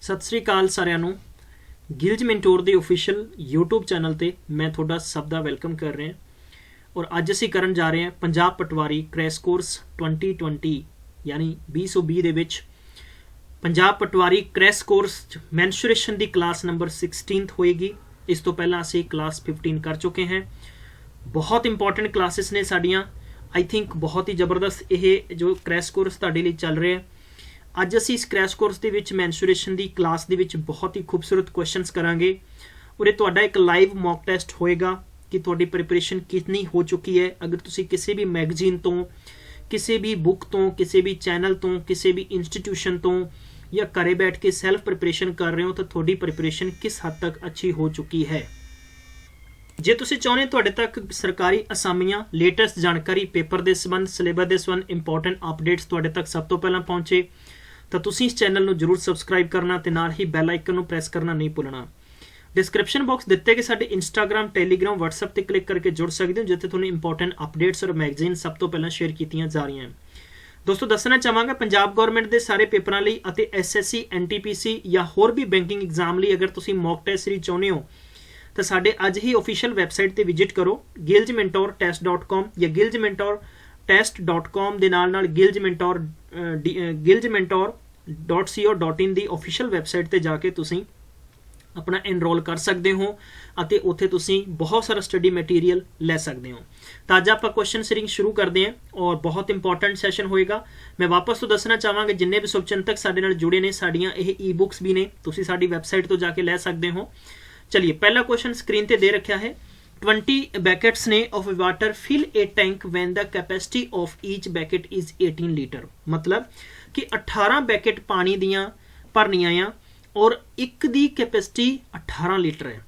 सत श्री अकाल सारिਆਂ ਨੂੰ ਗਿਲਜ ਮੈਂਟੋਰ ਦੇ ऑफिशियल यूट्यूब चैनल ਤੇ मैं ਤੁਹਾਡਾ ਸਭ ਦਾ ਵੈਲਕਮ ਕਰ ਰਿਹਾ और ਅੱਜ ਅਸੀਂ ਕਰਨ ਜਾ ਰਹੇ ਹਾਂ ਪੰਜਾਬ ਪਟਵਾਰੀ ਕ੍ਰੈਸ਼ ਕੋਰਸ 2020 यानी 2020 ਦੇ ਵਿੱਚ ਪੰਜਾਬ ਪਟਵਾਰੀ ਕ੍ਰੈਸ਼ ਕੋਰਸ ਮੈਂਸੂਰੇਸ਼ਨ ਦੀ ਕਲਾਸ ਨੰਬਰ 16th ਹੋਏਗੀ। ਇਸ ਤੋਂ ਪਹਿਲਾਂ ਅਸੀਂ ਕਲਾਸ 15 ਕਰ ਚੁੱਕੇ ਹਾਂ। ਬਹੁਤ ਇੰਪੋਰਟੈਂਟ ਕਲਾਸਿਸ ਨੇ ਸਾਡੀਆਂ। आई थिंक बहुत ही ਜ਼ਬਰਦਸਤ ਇਹ ਜੋ ਕ੍ਰੈਸ਼ ਕੋਰਸ ਤੁਹਾਡੇ ਲਈ ਚੱਲ ਰਿਹਾ ਹੈ। ਅੱਜ ਅਸੀਂ ਇਸ ਕ੍ਰੈਸ਼ ਕੋਰਸ ਦੇ ਵਿੱਚ ਮੈਂਸੂਰੇਸ਼ਨ ਦੀ ਕਲਾਸ ਦੇ ਵਿੱਚ ਬਹੁਤ ਹੀ ਖੂਬਸੂਰਤ ਕੁਐਸਚਨਸ ਕਰਾਂਗੇ ਔਰ ਇਹ ਤੁਹਾਡਾ ਇੱਕ ਲਾਈਵ ਮੌਕ ਟੈਸਟ ਹੋਏਗਾ ਕਿ ਤੁਹਾਡੀ ਪ੍ਰਿਪਰੇਸ਼ਨ ਕਿਤਨੀ ਹੋ ਚੁੱਕੀ ਹੈ। ਅਗਰ ਤੁਸੀਂ ਕਿਸੇ ਵੀ ਮੈਗਜ਼ੀਨ ਤੋਂ, ਕਿਸੇ ਵੀ ਬੁੱਕ ਤੋਂ, ਕਿਸੇ ਵੀ ਚੈਨਲ ਤੋਂ, ਕਿਸੇ ਵੀ ਇੰਸਟੀਟਿਊਸ਼ਨ ਤੋਂ ਜਾਂ ਘਰੇ ਬੈਠ ਕੇ ਸੈਲਫ ਪ੍ਰਿਪਰੇਸ਼ਨ ਕਰ ਰਹੇ ਹੋ ਤਾਂ ਤੁਹਾਡੀ ਪ੍ਰਿਪਰੇਸ਼ਨ ਕਿਸ ਹੱਦ ਤੱਕ ਅੱਛੀ ਹੋ ਚੁੱਕੀ ਹੈ। ਜੇ ਤੁਸੀਂ ਚਾਹੁੰਦੇ ਤੁਹਾਡੇ ਤੱਕ ਸਰਕਾਰੀ ਅਸਾਮੀਆਂ, ਲੇਟੈਸਟ ਜਾਣਕਾਰੀ, ਪੇਪਰ ਦੇ ਸੰਬੰਧ, ਸਿਲੇਬਸ ਦੇ ਸੰਬੰਧ, ਇੰਪੋਰਟੈਂਟ ਅਪਡੇਟਸ ਤੁਹਾਡੇ ਤੱਕ ਸਭ ਤੋਂ ਪਹਿਲਾਂ ਪਹੁੰਚੇ ਤਾਂ ਤੁਸੀਂ ਇਸ ਚੈਨਲ ਨੂੰ ਜਰੂਰ ਸਬਸਕ੍ਰਾਈਬ ਕਰਨਾ ਤੇ ਨਾਲ ਹੀ ਬੈਲ ਆਈਕਨ ਨੂੰ ਪ੍ਰੈਸ ਕਰਨਾ ਨਹੀਂ ਭੁੱਲਣਾ। ਡਿਸਕ੍ਰਿਪਸ਼ਨ ਬਾਕਸ ਦਿੱਤੇ ਗਏ ਸਾਡੇ ਇੰਸਟਾਗ੍ਰam, ਟੈਲੀਗ੍ਰਾਮ, WhatsApp ਤੇ ਕਲਿੱਕ ਕਰਕੇ ਜੁੜ ਸਕਦੇ ਹੋ ਜਿੱਥੇ ਤੁਹਾਨੂੰ ਇੰਪੋਰਟੈਂਟ ਅਪਡੇਟਸ ਔਰ ਮੈਗਜ਼ੀਨ ਸਭ ਤੋਂ ਪਹਿਲਾਂ ਸ਼ੇਅਰ ਕੀਤੀਆਂ ਜਾ ਰਹੀਆਂ ਹਨ। ਦੋਸਤੋ ਦੱਸਣਾ ਚਾਹਾਂਗਾ ਪੰਜਾਬ ਗਵਰਨਮੈਂਟ ਦੇ ਸਾਰੇ ਪੇਪਰਾਂ ਲਈ ਅਤੇ SSC, NTPC ਜਾਂ ਹੋਰ ਵੀ ਬੈਂਕਿੰਗ ਐਗਜ਼ਾਮ ਲਈ ਅਗਰ ਤੁਸੀਂ ਮੌਕ ਟੈਸਟ ਸੀਰੀਜ਼ ਚਾਹੁੰਦੇ ਹੋ ਤਾਂ ਸਾਡੇ ਅੱਜ ਹੀ ਆਫੀਸ਼ੀਅਲ ਵੈਬਸਾਈਟ ਤੇ ਵਿਜ਼ਿਟ ਕਰੋ giljmentortest.com ਜਾਂ giljmentortest.com ਦੇ ਨਾਲ giljmentor.co.in ਦੀ ਆਫੀਸ਼ੀਅਲ ਵੈਬਸਾਈਟ ਤੇ ਜਾ ਕੇ ਤੁਸੀਂ ਆਪਣਾ ਐਨਰੋਲ ਕਰ ਸਕਦੇ ਹੋ ਅਤੇ ਉੱਥੇ ਤੁਸੀਂ ਬਹੁਤ ਸਾਰਾ ਸਟੱਡੀ ਮਟੀਰੀਅਲ ਲੈ ਸਕਦੇ ਹੋ। ਤਾਂ ਅੱਜ ਆਪਾਂ ਕੁਐਸਚਨ ਸੀਰੀਜ਼ ਸ਼ੁਰੂ ਕਰਦੇ ਹਾਂ ਔਰ ਬਹੁਤ ਇੰਪੋਰਟੈਂਟ ਸੈਸ਼ਨ ਹੋਏਗਾ। ਮੈਂ ਵਾਪਸ ਤੋਂ ਦੱਸਣਾ ਚਾਹਾਂਗਾ ਜਿੰਨੇ ਵੀ ਸੁਭਚਿੰਤਕ ਸਾਡੇ ਨਾਲ ਜੁੜੇ ਨੇ, ਸਾਡੀਆਂ ਇਹ ਈ-ਬੁੱਕਸ ਵੀ ਨੇ, ਤੁਸੀਂ ਸਾਡੀ ਵੈਬਸਾਈਟ ਤੋਂ ਜਾ ਕੇ ਲੈ ਸਕਦੇ ਹੋ। चलिए पहला क्वेश्चन स्क्रीन पे दे रखा है 20 buckets ने of water fill a tank when the capacity of each bucket is 18 litre. मतलब कि 18 बैकेट पानी दियां भरनियां आ और एक दी कैपेसिटी 18 लीटर है।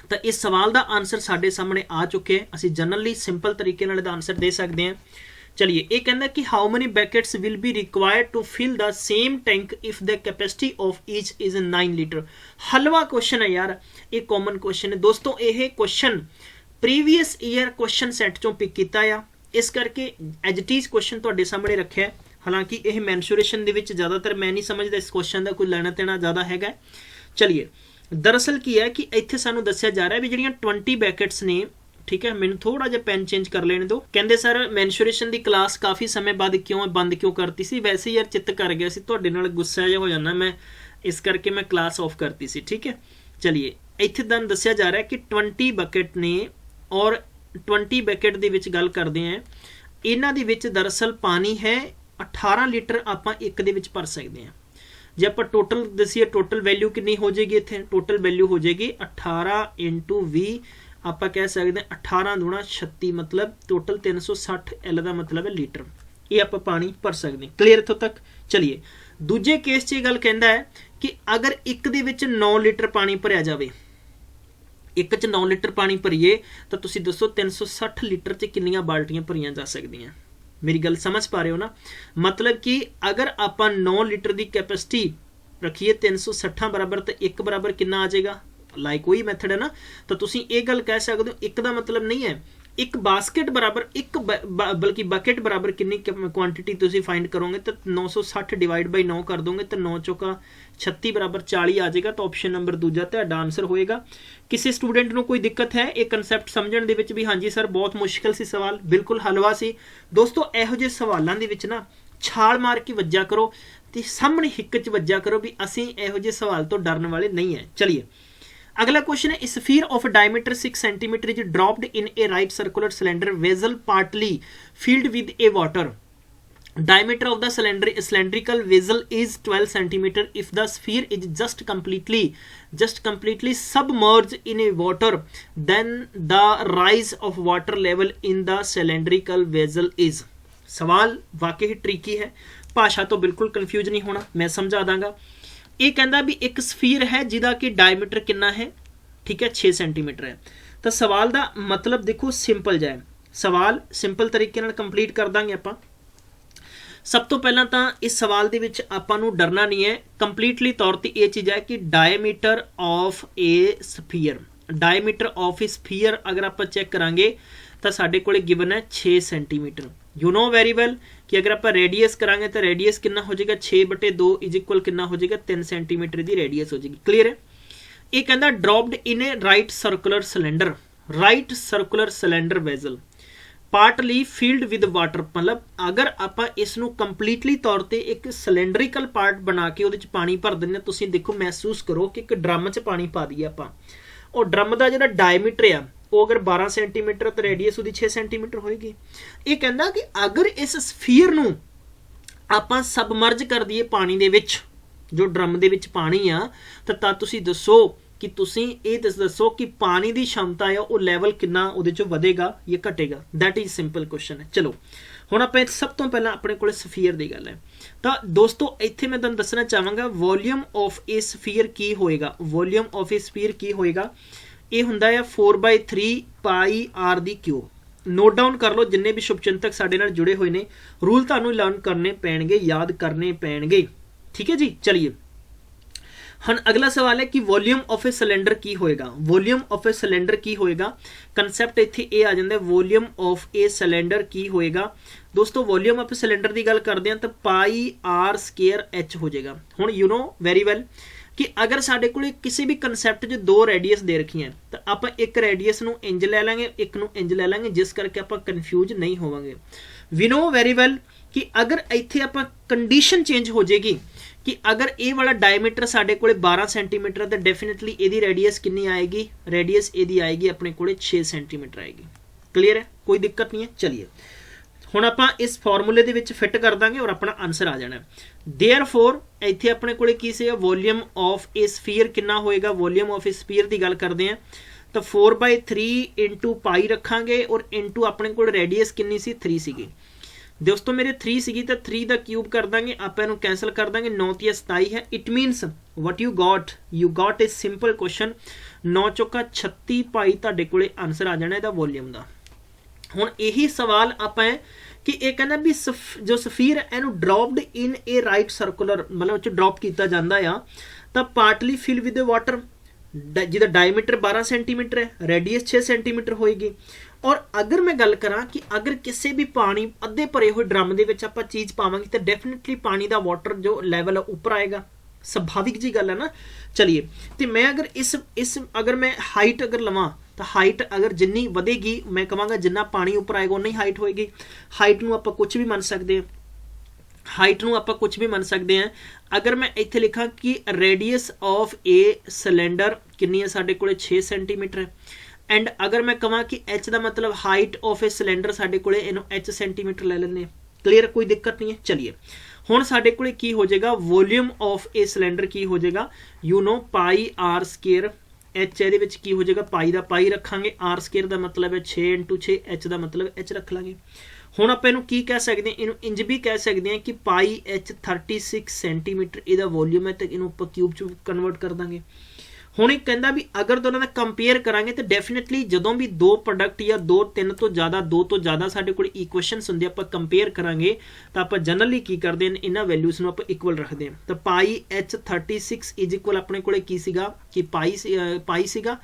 तो इस सवाल का आंसर साडे सामने आ चुके हैं। असी जनरली सिंपल तरीके नाल इहदा आंसर दे सकते हैं। चलिए ये कहना कि how many buckets will be required to fill the same tank if the capacity of each is 9 litre. हलवा क्वेश्चन है यार, ये कॉमन क्वेश्चन है दोस्तों। ये question previous year question set चों पिक किया आ, इस करके एज इट इज क्वेश्चन तुहाडे सामने रखिया है। हालांकि यह मैंसूरेशन दे विच ज़्यादातर मैं नहीं समझदा इस क्वेश्चन का कोई लेना देना ज़्यादा हैगा। चलिए दरअसल की है कि इत्थे सानू दस्सिया जा रहा है भी जिहड़ियां 20 बैकेट्स ने, ठीक है, मैंने थोड़ा जिहा पेन चेंज कर लेने दो। कहते सर मैंसूरेशन की क्लास काफ़ी समय बाद क्यों बंद क्यों करती सी? वैसे यार चित्त कर गया सी, तुहाडे नाल गुस्सा जिहा हो जाना मैं, इस करके मैं क्लास ऑफ करती सी। ठीक है, चलिए इत्थे तुहानूं दस्सिया जा रहा है कि 20 बकेट ने और 20 बकेट दे विच गल करदे हैं। इन्हां दे विच दरअसल पानी है 18 लीटर आपां एक दे विच भर सकदे हैं। जे आपां टोटल दसीए टोटल वैल्यू कितनी हो जाएगी? इत्थे टोटल वैल्यू हो जाएगी 18 × 20, ਆਪਾਂ ਕਹਿ ਸਕਦੇ ਹਾਂ 18 दूना 36, मतलब टोटल 360 L ਦਾ मतलब है लीटर। ये ਆਪਾਂ ਪਾਣੀ ਭਰ ਸਕਦੇ ਹਾਂ। ਕਲੀਅਰ ਇੱਥੋਂ ਤੱਕ? ਚਲਿਏ ਦੂਜੇ ਕੇਸ 'ਚ ਇਹ ਗੱਲ ਕਹਿੰਦਾ ਹੈ ਕਿ ਅਗਰ ਇੱਕ ਦੇ ਵਿੱਚ 9 ਲੀਟਰ ਪਾਣੀ ਭਰਿਆ ਜਾਵੇ, ਇੱਕ 'ਚ 9 ਲੀਟਰ ਪਾਣੀ ਭਰੀਏ ਤਾਂ ਤੁਸੀਂ ਦੱਸੋ 360 ਲੀਟਰ 'ਚ ਕਿੰਨੀਆਂ ਬਾਲਟੀਆਂ ਭਰੀਆਂ ਜਾ ਸਕਦੀਆਂ? ਮੇਰੀ ਗੱਲ ਸਮਝ ਪਾ ਰਹੇ ਹੋ ਨਾ? मतलब कि अगर ਆਪਾਂ 9 ਲੀਟਰ ਦੀ ਕੈਪੈਸਿਟੀ ਰੱਖੀਏ 360 ਬਰਾਬਰ ਤਾਂ 1 ਬਰਾਬਰ ਕਿੰਨਾ ਆ ਜਾਏਗਾ? लाइक वही मैथड है ना। तो तुसी ये गल कह सकते हो एक दा मतलब नहीं है एक बास्केट बराबर एक बल्कि बकेट बराबर कितनी क्वांटिटी तुसी फाइंड करोगे तो 960 डिवाइड बाई 9 कर दोगे तो 9 चौका 36 बराबर 40 आ जाएगा। तो ऑप्शन नंबर दूजा तुहाडा आंसर होएगा। किसी स्टूडेंट नूं कोई दिक्कत है ये कंसैप्ट समझण दे विच भी? हाँ जी सर बहुत मुश्किल सी सवाल, बिल्कुल हलवा सी। दोस्तों इहो जिहे सवालों दे विच ना छाल मार के वज्जा करो ते सामने हिक च वज्जा करो भी असीं इहो जिहे सवाल तो डरन वाले नहीं है। चलिए अगला क्वेश्चन है sphere of diameter 6 centimetre is dropped in a right circular cylinder vessel partly filled with a water. Diameter of the cylindrical vessel is 12 centimeter. If the sphere is just completely submerged in a water, then the rise of water level in the cylindrical vessel is। सवाल वाकई ही tricky है, भाषा तो बिल्कुल confuse नहीं होना, मैं समझा दांगा। ये कहता भी एक स्फीयर है जिदा कि डायमीटर कितना है? ठीक है 6 सेंटीमीटर है। तो सवाल का मतलब देखो सिंपल जाए, सवाल सिंपल तरीके नाल कंप्लीट कर देंगे आपां। सब तो पहला तो इस सवाल दे विच आपां नूं डरना नहीं है, कंप्लीटली तौर पर यह चीज़ है कि diameter of a sphere, diameter of a sphere अगर आप चेक करांगे तो साडे कोले गिवन है 6 centimetre. You know very well कि अगर आप रेडियस करांगे तो रेडियस कितना हो जाएगा 6/2 इज इक्वल कितना हो जाएगा 3 सेंटीमीटर की रेडियस हो जाएगी। क्लीयर है। ये कहता dropped in a right circular cylinder vessel partly field with water, मतलब अगर आप इसनों कंप्लीटली तौर पर एक सिलेंडरिकल पार्ट बना के ਉਹਦੇ ਚ पानी भर ਦਿੰਦੇ ਤੁਸੀਂ देखो महसूस करो कि एक ड्रम च पानी पा दईए ਆਪਾਂ और ड्रम का जो डायमीटर आ वो अगर 12 सेंटीमीटर तो रेडियस ਉਹਦੀ 6 सेंटीमीटर होएगी। ये कहता कि अगर इस स्फीयर ਨੂੰ ਆਪਾਂ सबमर्ज कर दईए पानी ਦੇ ਵਿੱਚ जो ड्रम ਦੇ ਵਿੱਚ पानी आ ਤਾਂ ਤੁਸੀਂ ਦੱਸੋ कि ਤੁਸੀਂ ਇਹ ਦੱਸੋ कि पानी की क्षमता है वो लैवल कितना ਉਹਦੇ ਚੋਂ ਵਧੇਗਾ ਜਾਂ ਘਟੇਗਾ। दैट इज सिंपल क्वेश्चन है। चलो ਹੁਣ ਆਪਾਂ ਸਭ ਤੋਂ ਪਹਿਲਾਂ ਆਪਣੇ ਕੋਲੇ ਸਫੀਅਰ ਦੀ ਗੱਲ ਹੈ ਤਾਂ ਦੋਸਤੋ ਇੱਥੇ ਮੈਂ ਤੁਹਾਨੂੰ ਦੱਸਣਾ ਚਾਹਾਂਗਾ ਵੋਲਿਊਮ ਆਫ ਏ ਸਫੀਅਰ ਕੀ ਹੋਏਗਾ। ਵੋਲਿਊਮ ਆਫ ਏ ਸਫੀਅਰ ਕੀ ਹੋਏਗਾ, ਇਹ ਹੁੰਦਾ ਹੈ 4/3 ਪਾਈ ਆਰ ਦੀ ਕਿਊਬ। ਨੋਟ ਡਾਊਨ ਕਰ ਲਓ ਜਿੰਨੇ ਵੀ ਸ਼ੁਭਚਿੰਤਕ ਸਾਡੇ ਨਾਲ ਜੁੜੇ ਹੋਏ ਨੇ, ਰੂਲ ਤੁਹਾਨੂੰ ਲਰਨ ਕਰਨੇ ਪੈਣਗੇ, याद करने ਪੈਣਗੇ। ठीक है जी। चलिए हम अगला सवाल है कि वॉल्यूम ऑफ ए सिलेंडर की होएगा। वॉल्यूम ऑफ ए सिलेंडर की होएगा, कंसैप्ट इत्थे ये आ जाता है वॉल्यूम ऑफ ए सिलेंडर की होएगा। दोस्तों वॉल्यूम ऑफ ए सिलेंडर की गल करते हैं तो पाई आर स्केयर एच हो जाएगा। हुण यू नो वेरी वेल कि अगर साडे कोल किसी भी कंसैप्ट च 2 रेडियस दे रखी हैं तो आप एक रेडियस नूं इंज लै लांगे, एक नूं इंज लै लांगे, जिस करके आप कन्फ्यूज नहीं होवांगे। वी नो वेरी वेल कि अगर इत्थे आप कंडीशन चेंज हो जाएगी कि अगर ये वाला डायमीटर साडे कोले 12 सेंटीमीटर तो डेफिनेटली इहदी रेडियस कितनी आएगी, रेडियस इहदी आएगी अपने कोले 6 सेंटीमीटर आएगी। क्लीयर है, कोई दिक्कत नहीं है। चलिए हुण आपां इस फॉर्मूले दे विच फिट कर दांगे और अपना आंसर आ जाना है। देयरफॉर इत्थे अपने कोले की सी वॉल्यूम ऑफ ए स्फीयर कितना होएगा। वॉल्यूम ऑफ ए स्फीयर की गल करते हैं तो 4/3 इंटू पाई रखांगे और इंटू अपने कोल रेडियस कितनी सी 3 सीगी। दोस्तों मेरे 3 सीगी तो 3 का क्यूब कर देंगे, आप इन्हू कैंसल कर देंगे, 9 × 27 है। It मीनस what you got a simple question 9 चौका 36 पाई तुहाडे कोले आंसर आ जाना है वॉल्यूम का। हुण यही सवाल आप है कि एक कहना भी जो सफीर है इनू dropped in a right circular मतलब ड्रॉप किया जाता है तो पार्टली फिल विद वाटर जिहदा डायमीटर 12 सेंटीमीटर है, रेडियस 6 सेंटीमीटर होएगी। और अगर मैं गल करा कि अगर किसी भी पानी अद्धे भरे हुए ड्रम दे विच आपां चीज़ पावांगे तो डेफिनेटली पानी का वाटर जो लैवल है ऊपर आएगा, स्वाभाविक जी गल है ना। चलिए तो मैं अगर इस अगर मैं हाइट अगर लवां तो हाइट अगर जिन्नी वधेगी मैं कहांगा जिन्ना पानी ऊपर आएगा उन्नी हाइट होएगी। हाइट नूं आपां कुछ भी मन सकते हैं, हाइट नूं आपां कुछ भी मन सकते हैं। अगर मैं इत्थे लिखा कि रेडियस ऑफ ए सिलेंडर कितनी है साडे कोले 6 सेंटीमीटर है, एंड अगर मैं कहां कि एच का मतलब हाइट ऑफ ए सिलेंडर साडे कोले इनू एच सेंटीमीटर ले लेने। क्लीयर, कोई दिक्कत नहीं है। चलिए हुण साडे कोले की हो जाएगा वॉल्यूम ऑफ ए सिलेंडर की हो जाएगा you know pi r square h ਇਹਦੇ ਵਿੱਚ ਕੀ ਹੋ ਜਾਏਗਾ ਪਾਈ ਦਾ ਪਾਈ ਰੱਖਾਂਗੇ, ਆਰ ਸਕੁਅਰ ਦਾ ਮਤਲਬ ਹੈ 6 × 6 एच ਦਾ ਮਤਲਬ एच ਰੱਖ ਲਾਂਗੇ। ਹੁਣ ਆਪਾਂ ਇਹਨੂੰ ਕੀ ਕਹਿ ਸਕਦੇ ਹਾਂ, ਇਹਨੂੰ ਇੰਜ ਵੀ ਕਹਿ ਸਕਦੇ ਹਾਂ ਕਿ ਪਾਈ एच 36 ਸੈਂਟੀਮੀਟਰ ਇਹਦਾ ਵੋਲਿਊਮ ਹੈ ਤੇ ਇਹਨੂੰ ਆਪਾਂ ਕਿਊਬ ਚ ਕਨਵਰਟ ਕਰ ਦਾਂਗੇ। ਹੁਣ ਇਹ ਕਹਿੰਦਾ ਵੀ ਅਗਰ ਦੋਨਾਂ ਦਾ ਕੰਪੇਅਰ ਕਰਾਂਗੇ ਤਾਂ ਡੈਫੀਨਿਟਲੀ ਜਦੋਂ ਵੀ ਦੋ ਪ੍ਰੋਡਕਟ ਜਾਂ ਦੋ ਤੋਂ ਜ਼ਿਆਦਾ ਸਾਡੇ ਕੋਲ ਇਕੁਏਸ਼ਨਸ ਹੁੰਦੇ ਆਪਾਂ ਕੰਪੇਅਰ ਕਰਾਂਗੇ ਤਾਂ ਆਪਾਂ ਜਨਰਲੀ ਕੀ ਕਰਦੇ ਹਾਂ ਇਹਨਾਂ ਵੈਲਿਊਜ਼ ਨੂੰ ਆਪਾਂ ਇਕੁਅਲ ਰੱਖਦੇ ਹਾਂ। ਤਾਂ ਪਾਈ एच 36 ਇਜ਼ ਇਕੁਅਲ ਆਪਣੇ ਕੋਲੇ ਕੀ ਸੀਗਾ ਕਿ ਪਾਈ ਸੀਗਾ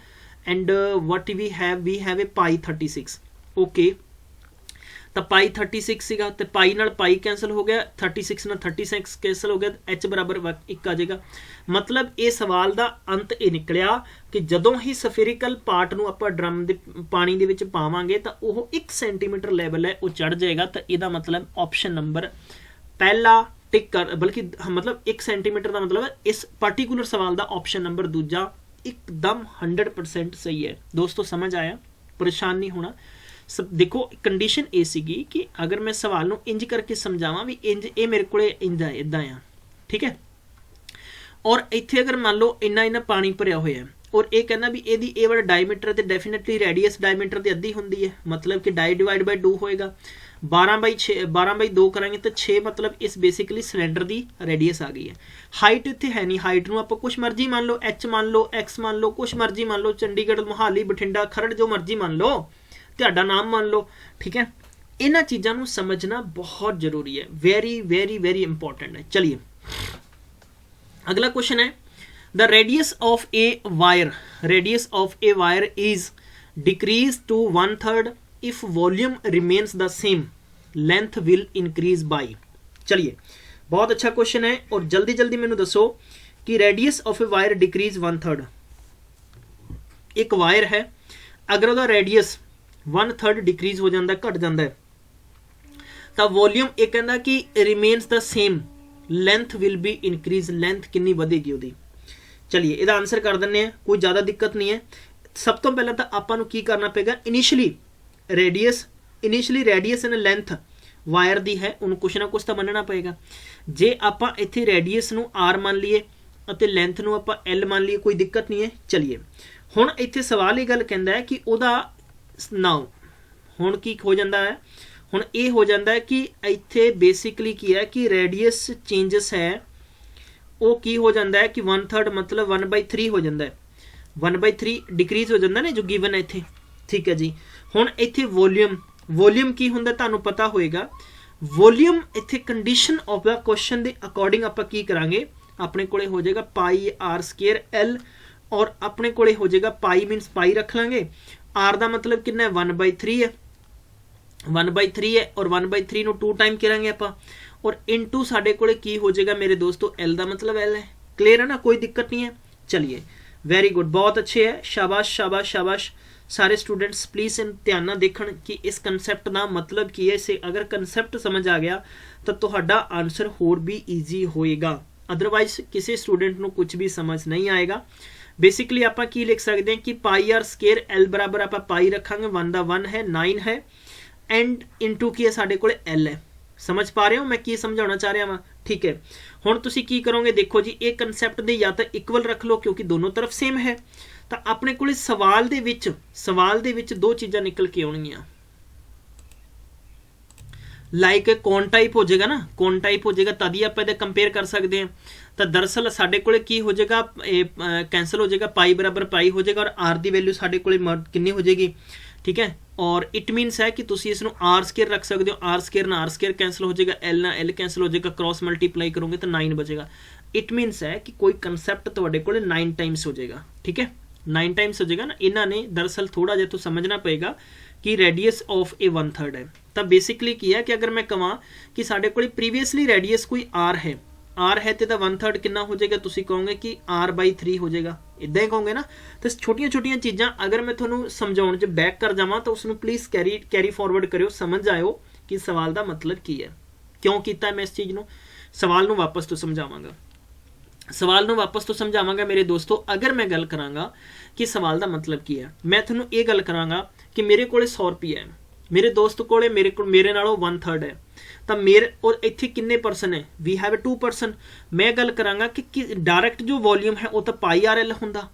and what we have a pi 36 okay. तो पाई 36 सीगा तो पाई नाल पाई कैंसल हो गया, 36 नाल 36 कैंसल हो गया, एच बराबर 1 आ जाएगा। मतलब ये सवाल का अंत ये निकलिया कि जदों ही सफेरिकल पार्ट नूं आपां ड्रम दे पानी दे विच पावांगे तो वो 1 सेंटीमीटर लैवल है वो चढ़ जाएगा। तो इसदा मतलब ऑप्शन नंबर पहला टिक कर बल्कि मतलब 1 सेंटीमीटर का मतलब है इस पर्टिकुलर सवाल का ऑप्शन नंबर दूजा एकदम 100% सही है। दोस्तों समझ आया, परेशान नहीं होना। सब देखो कंडीशन ये सीगी कि अगर मैं सवाल नूं इंज करके समझावां भी इंज ये मेरे को इंज है इदा आ, ठीक है। और इत्थे अगर मान लो इन्ना पानी भरिया होया है और ये कहना भी ये वाला डायमीटर तो डेफिनेटली रेडियस डायमीटर की अद्धी होंदी है, मतलब कि डाई डिवाइड बाय 2 होएगा। 12/2 करांगे तो 6 मतलब इस बेसिकली सिलेंडर की रेडियस आ गई है। हाइट इत्थे है नहीं, हाइट नूं आपां कुछ मर्जी मान लो, एच मान लो, एक्स मान लो, कुछ मर्जी मान लो, चंडीगढ़ मोहाली बठिंडा खरड़ जो मर्जी मान लो, ਤੁਹਾਡਾ नाम मान लो, ठीक है। इन्हां चीज़ों को समझना बहुत जरूरी है, वेरी वेरी वेरी इंपॉर्टेंट है। चलिए अगला क्वेश्चन है the radius of a wire is decrease to 1/3 if volume remains the same. Length will increase by. चलिए, बहुत अच्छा क्वेश्चन है। और जल्दी जल्दी मैनू दसो कि radius of a wire decrease 1/3। एक वायर है, अगर वह रेडियस 1/3 डिक्रीज हो जाता, घट जाता है, तो वॉल्यूम ये कहना कि remains the same, length will be increase. Length कितनी बढ़ेगी ਉਹਦੀ। चलिए ਇਹਦਾ आंसर कर ਦਿੰਦੇ हैं, कोई ज़्यादा दिक्कत नहीं है। सब तो पहले तो ਆਪਾਂ ਨੂੰ ਕੀ करना पेगा, initially radius and length wire दी है, उन्होंने कुछ ना कुछ तो मनना पेगा। जे आप इत्थे रेडियस नू आर मान लीए और लेंथ नू आप एल मान लीए, कोई दिक्कत नहीं है। चलिए हुण इत्थे सवाल ही गल कहता है कि उहदा नाउ हुण की हो जाता है, हुण ये हो जाता है कि इत्थे बेसिकली की है कि रेडियस चेंजेस है, वो की हो जाता है कि 1/3 मतलब 1/3 हो जाता है, 1/3 डिक्रीज हो जाता है जो गिवन है इत्थे। ठीक है जी। हुण इत्थे वॉल्यूम की हुंदा तुहानू पता होएगा। वॉल्यूम इत्थे कंडीशन ऑफ द क्वेश्चन के अकॉर्डिंग आपां की करांगे, अपने कोले हो जाएगा पाई आर स्केयर एल, और अपने कोले हो जाएगा पाई मीनस पाई रख लांगे, आर का मतलब कितना है 1/3 है, 1/3 है, और 1/3 नू 2 टाइम करांगे आपां, और इनटू साडे कोले की हो जाएगा मेरे दोस्तों एल का मतलब एल है। क्लियर है ना, कोई दिक्कत नहीं है। चलिए वेरी गुड, बहुत अच्छे है, शाबाश शाबाश शाबाश। सारे स्टूडेंट्स प्लीज़ इन ध्यान नाल देखण कि इस कंसैप्ट का मतलब की है। इसे अगर कंसैप्ट समझ आ गया तो तुहाडा आंसर होर भी ईजी होएगा, अदरवाइज किसी स्टूडेंट को कुछ भी समझ नहीं आएगा। बेसिकली आप की लिख सकते हैं कि पाई आर स्केयर एल बराबर आप पाई रखांगे, 1 का 1 है, 9 है, एंड इंटू की है साडे कोले एल है। समझ पा रहे हो मैं की समझाना चाह रहा वा। ठीक है, हुण तुसी की करोगे, देखो जी ये कंसैप्ट दे या तो इक्वल रख लो क्योंकि दोनों तरफ सेम है, तो अपने को सवाल दे विच दो चीज़ां निकल के आउणगियां। लाइक कौन टाइप हो जाएगा ना, कौन टाइप हो जाएगा तभी आप इहदे कंपेयर कर सकते हैं। तो दरअसल साडे कोले की हो जाएगा, कैंसल हो जाएगा, पाई बराबर पाई हो जाएगा, और आर की वैल्यू साडे कोले कितनी हो जाएगी। ठीक है, और इट मीनस है कि तुसी इसनूं आर स्केयर रख सकते हो, आर स्केयर ना आर स्केयर कैंसल हो जाएगा, एल ना एल कैंसल हो जाएगा, क्रॉस मल्टीप्लाई करोगे तो 9 बचेगा। इट मीनस है कि कोई कंसैप्ट तुहाडे कोले 9 टाइम्स हो जाएगा। ठीक है, 9 टाइम्स हो जाएगा ना। इन्हों ने दरअसल थोड़ा जिहा तो समझना पएगा कि रेडियस ऑफ ए 1/3 है। तो बेसिकली की है कि अगर मैं कहां कि साडे कोले प्रीवियसली रेडियस कोई आर है तो 1/3 कितना हो जाएगा, तुसी कहोगे कि r/3 हो जाएगा, इदा ही कहोगे ना। तो छोटिया छोटिया चीज़ां अगर मैं थोनों समझाउण च बैक कर जावां तो उसनूं प्लीज़ कैरी फॉरवर्ड करियो, समझ आयो कि सवाल का मतलब की है, क्यों किया मैं इस चीज़ नूं। सवाल नूं वापस तो समझावांगा, मेरे दोस्तों। अगर मैं गल करांगा कि सवाल का मतलब की है, मैं थोनों ये गल करांगा कि मेरे कोले 100 रुपया है, मेरे दोस्त कोले मेरे नालों 1/3 है, तो मेरे और इत्थे किन्ने परसन है, वी हैव 2 परसन। मैं गल करांगा कि डायरैक्ट जो वॉल्यूम है वो तो पाई आर एल हुंदा।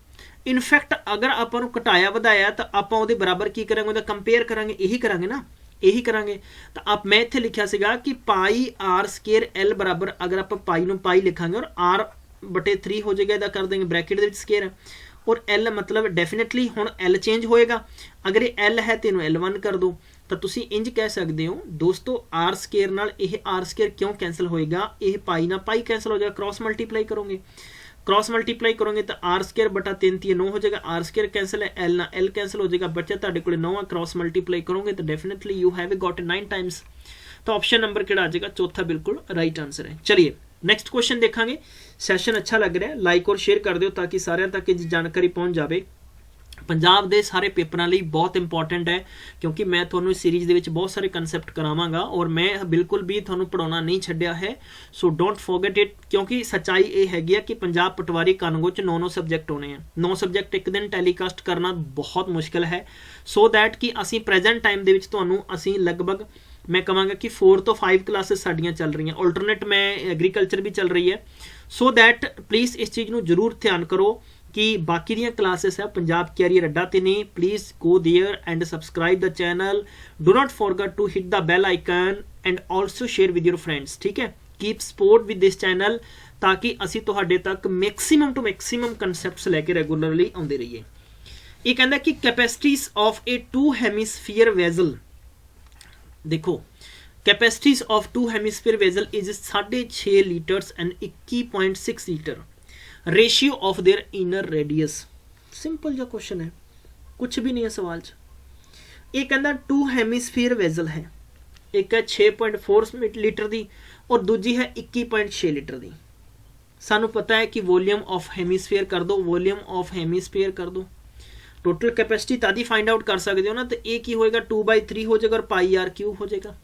इनफैक्ट अगर आपां नूं घटाया वधाया तो आपां उहदे बराबर की करांगे, उहदा कंपेयर करांगे, यही करांगे ना, यही करांगे। तो आप मैं इत्थे लिखिया सीगा कि पाई आर स्केयर एल बराबर, अगर आप पाई नूं पाई लिखांगे और r/3 हो जाएगा, इदा कर देंगे ब्रैकेट दे विच स्केयर है, और एल मतलब डेफिनेटली हुण एल चेंज होएगा। अगर ये एल है तो इहनूं L1 कर दो, तो तुसी इंज कह सकते हो दोस्तों, आर स्केयर नाल यह आर स्केयर क्यों कैंसल होएगा, यह पाई ना पाई कैंसल हो जाएगा, क्रॉस मल्टीप्लाई करोगे तो आर स्केयर बटा 3 × 9 हो जाएगा, आर स्केयर कैंसल है, एल ना एल कैंसल हो जाएगा, बच्चा तुहाडे कोले 9 क्रॉस मल्टीप्लाई करोगे तो definitely you have got 9 times. तो ऑप्शन नंबर किहड़ा आ जाएगा, चौथा बिल्कुल राइट आंसर है। चलिए नैक्सट क्वेश्चन देखांगे। सैशन अच्छा लग रहा है, लाइक और शेयर कर दो ताकि सारे तक जानकारी पहुँच जाए। पंजाब के सारे पेपरों लिए बहुत इंपॉर्टेंट है, क्योंकि मैं थोनों इस सीरीज़ के बहुत सारे कंसैप्ट करावांगा और मैं बिल्कुल भी थोनों पढ़ाना नहीं छड्डिया है। सो डोंट फॉरगेट इट, क्योंकि सच्चाई ये हैगी है कि पंजाब पटवारी कानून च 9 सब्जैक्ट होने हैं। 9 सब्जैक्ट एक दिन टैलीकास्ट करना बहुत मुश्किल है। सो दैट कि असी प्रेजेंट टाइम के असी लगभग मैं कहांगा कि 4 तो 5 क्लासेस साड़ियाँ चल रही हैं, ऑल्टरनेट में एग्रीकल्चर भी चल रही है। सो दैट प्लीज़ इस चीज़ को जरूर ध्यान करो कि बाकी दी क्लासेस है पंजाब कैरियर अड्डा ते ने, please go there and subscribe the channel. Do not forget to hit the bell icon and also share with your friends. ठीक है, keep support with this channel ताकि असी तुहाडे तक मैक्सीमम टू मैक्सीमम कंसैप्ट्स लैके रेगूलरली आउंदे रहिए। ये कहता कि capacities of a 2 hemisphere vessel, देखो capacities of 2 hemisphere vessel is 6.5 litres and 21.6 litre. Ratio of their inner radius. Simple जो क्वेश्चन है, कुछ भी नहीं है सवाल च। ये कहता 2 हेमीस्फीयर वेजल है, एक है 6.4 लीटर की और दूजी है 21.6 लीटर की। सानू पता है कि वॉल्यूम ऑफ हेमीस्फीयर कर दो, वॉल्यूम ऑफ हेमीस्फीयर कर दो, टोटल कैपेसिटी तादी फाइंड आउट कर सकते हो ना। तो ये की होएगा 2/3 हो जाएगा और पाई आर क्यूब हो जाएगा।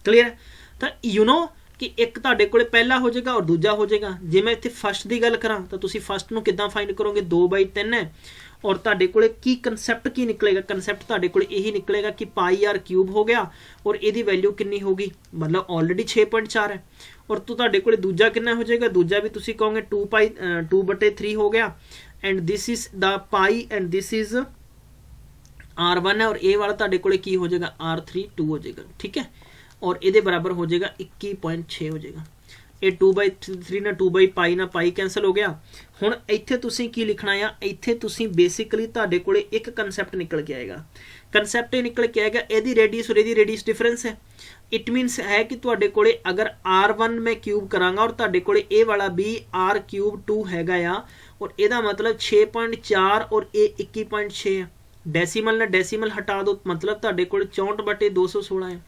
क्लीयर है? तो यू नो कि एक तुहाडे कोले पहला हो जाएगा और दूजा हो जाएगा। जे मैं इत्थे फर्स्ट की गल करा तो तुसीं फर्स्ट नूं किद्दां फाइंड करोगे, 2/3 है और तुहाडे कोले की कंसैप्ट की निकलेगा, कंसैप्ट तुहाडे कोले यही निकलेगा कि पाई आर क्यूब हो गया और इहदी वैल्यू कितनी होगी, मतलब ऑलरेडी 6.4 है। और तो तुहाडे कोले दूजा कितना हो जाएगा, दूजा भी तुसीं कहोगे 2/3 हो गया and this is the pi and this is R1 है और ए वाला तुहाडे कोले की हो जाएगा R32 हो जाएगा। ठीक है, और ये बराबर हो जाएगा 21.6 हो जाएगा। ये 2/3 ना 2/पाई ना पाई कैंसल हो गया। हुण इत्थे तुसीं की लिखना आ, इत्थे तुसीं बेसिकली तुहाडे कोले एक कंसैप्ट निकल के आएगा। कंसैप्ट ये निकल के आएगा इहदी रेडियस और इहदी रेडियस डिफरेंस है। इट मीनस है कि तुहाडे कोले अगर R1 मैं क्यूब करांगा और तुहाडे कोले ए वाला भी R³ हैगा आ और इहदा मतलब 6.4 और ए 21.6 है। डेसीमल ना डेसीमल हटा दो, मतलब तुहाडे कोले 64/216 है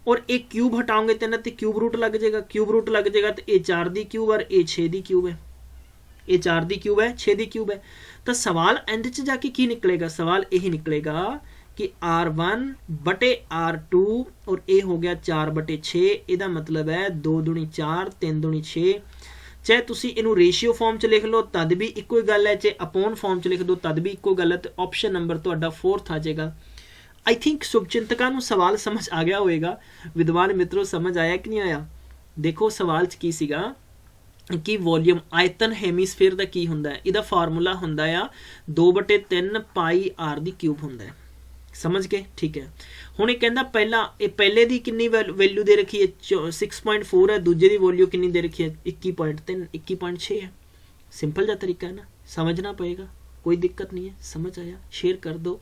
और एक क्यूब हटाओगे तो इन्हां ते क्यूब रूट लग जाएगा। क्यूब रूट लग जाएगा तो ए 4 दी क्यूब और ए 6 दी क्यूब है। ए 4 दी क्यूब है, 6 दी क्यूब है। तो सवाल एंड च जाके की निकलेगा, सवाल यही निकलेगा कि R1 बटे R2 और ए हो गया 4/6। इहदा मतलब है 2 दूनी 4 3 दूनी 6। चाहे तुसी इनू रेशियो फॉर्म च लिख लो तद भी इक्को ही गल है, चाहे अपॉन फॉर्म च लिख दो तद भी इक्को गल है। तो ऑप्शन नंबर तुहाडा 4th आ जाएगा। आई थिंक शुभचिंतकों को सवाल समझ आ गया होएगा। विद्वान मित्रों समझ आया कि नहीं आया? देखो सवाल च की सीगा कि वॉल्यूम आयतन हेमीस्फीयर दा की हुंदा है, इहदा फार्मूला हुंदा आ 2/3 पाई आर दी क्यूब हुंदा है। समझ गए? ठीक है। हुण ये कहंदा पहले दी कितनी वैल्यू दे रखी है 6.4 है, दूजे दी वैल्यू कितनी दे रखी है 21.3 21.6 है। सिंपल जा तरीका है ना, समझना पड़ेगा, कोई दिक्कत नहीं है। समझ आया? शेयर कर दो,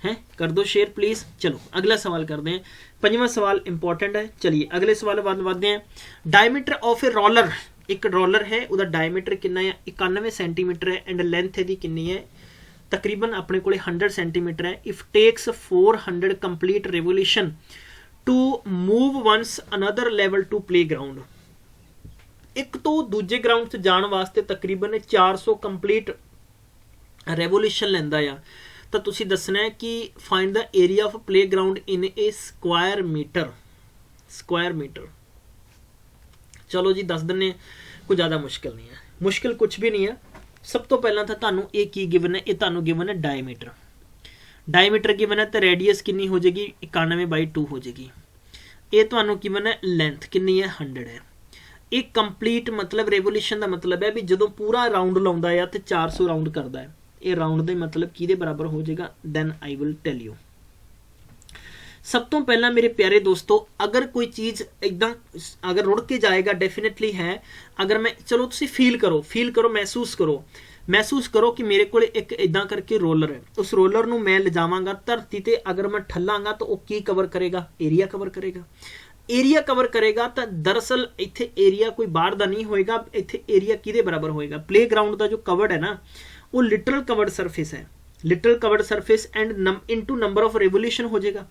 हैं कर दो शेयर प्लीज। चलो अगला सवाल करते हैं। 5वां सवाल इंपॉर्टेंट है। चलिए अगले सवाल बढ़ते हैं। डायमीटर ऑफ ए रोलर, एक रोलर है उसका डायमीटर कितना है 91 सेंटीमीटर है एंड लेंथ इसकी कितनी है तकरीबन अपने को 100 सेंटीमीटर है। If takes 400 complete revolution to move once another level to playground, एक तो दूजे ग्राउंड से जाने वास्ते तकरीबन 400 कंप्लीट रेवोल्यूशन लैंदा आ। तो तुसी दसना है कि find the area of playground in a square metre. Square metre चलो जी दस दिने, कोई ज़्यादा मुश्किल नहीं है, मुश्किल कुछ भी नहीं है। सब तो पहला था तुहानू ये की गिवन है, ये तुहानू गिवन है डायमीटर। डायमीटर गिवन है तो रेडियस कितनी हो जाएगी 91/2 हो जाएगी। ये तुहानू गिवन है लेंथ कितनी है 100 है। एक कंप्लीट मतलब रेवोल्यूशन का मतलब है भी जो पूरा राउंड लाउंदा है तो 400 राउंड करता है। ये राउंड के मतलब किहदे बराबर हो जाएगा, then I will tell you. सब तो पहला मेरे प्यारे दोस्तों, अगर कोई चीज़ एकदम अगर रुड़ के जाएगा डेफिनेटली है। अगर मैं चलो तुसी फील करो महसूस करो कि मेरे को एक इदा करके रोलर है, उस रोलर नूं मैं ले जावांगा धरती ते, अगर मैं ठल्लांगा तो वह की कवर करेगा, एरिया कवर करेगा। एरिया कवर करेगा तो दरअसल इत्थे एरिया कोई बाहर का नहीं होएगा, इत्थे एरिया किहदे बराबर होएगा, प्ले ग्राउंड का जो कवर्ड है ना वो लिटरल कवर्ड सरफेस है, literal curved surface and into number of revolution हो जाएगा।